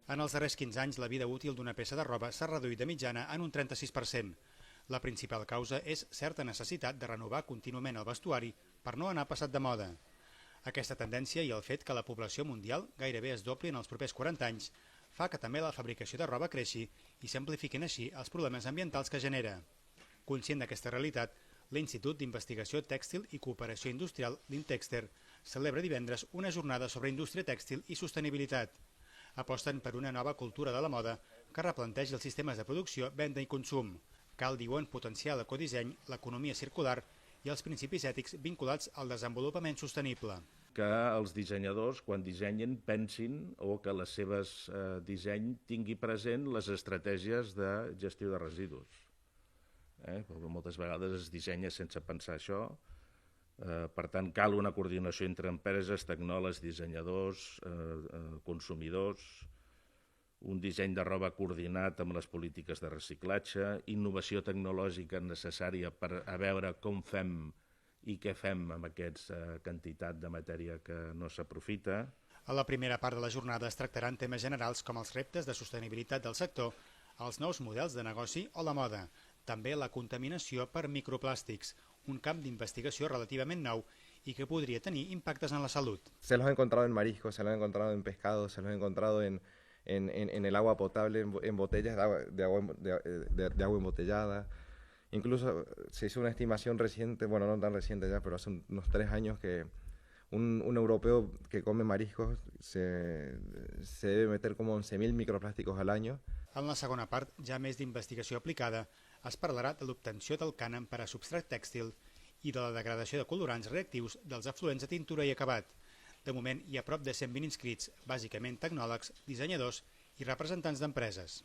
En els darrers 15 anys, la vida útil d'una peça de roba s'ha reduït de mitjana en un 36%. La principal causa és certa necessitat de renovar contínuament el vestuari per no anar passat de moda. Aquesta tendència i el fet que la població mundial gairebé es dobli en els propers 40 anys fa que també la fabricació de roba creixi i s'amplifiquin així els problemes ambientals que genera. Conscient d'aquesta realitat, l'Institut d'Investigació Tèxtil i Cooperació Industrial, l'Intexter, celebra divendres una jornada sobre indústria tèxtil i sostenibilitat. Aposten per una nova cultura de la moda que replantegi els sistemes de producció, venda i consum. Cal, diuen, potenciar l'ecodisseny, l'economia circular i els principis ètics vinculats al desenvolupament sostenible. Que els dissenyadors, quan dissenyen, pensin o que les seves disseny tingui present les estratègies de gestió de residus. Perquè moltes vegades es dissenya sense pensar això. Per tant, cal una coordinació entre empreses, tecnòlegs, dissenyadors, consumidors, un disseny de roba coordinat amb les polítiques de reciclatge, innovació tecnològica necessària per a veure com fem i què fem amb aquesta quantitat de matèria que no s'aprofita. A la primera part de la jornada es tractaran temes generals com els reptes de sostenibilitat del sector, els nous models de negoci o la moda, també la contaminació per microplàstics, un camp d'investigació relativament nou y que podría tener impactos en la salud. Se los ha encontrado en mariscos, se los ha encontrado en pescado, se los ha encontrado en el agua potable, en botellas de agua embotellada. Incluso se hizo una estimación reciente, bueno, no tan reciente ya, pero hace unos 3 años que un europeo que come mariscos se debe meter como 11.000 microplásticos al año. En la segona part, ja més d'investigació aplicada, es parlarà de l'obtenció del cànem per a substrat tèxtil i de la degradació de colorants reactius dels efluents de tintura i acabat. De moment hi ha prop de 120 inscrits, bàsicament tecnòlegs, dissenyadors i representants d'empreses.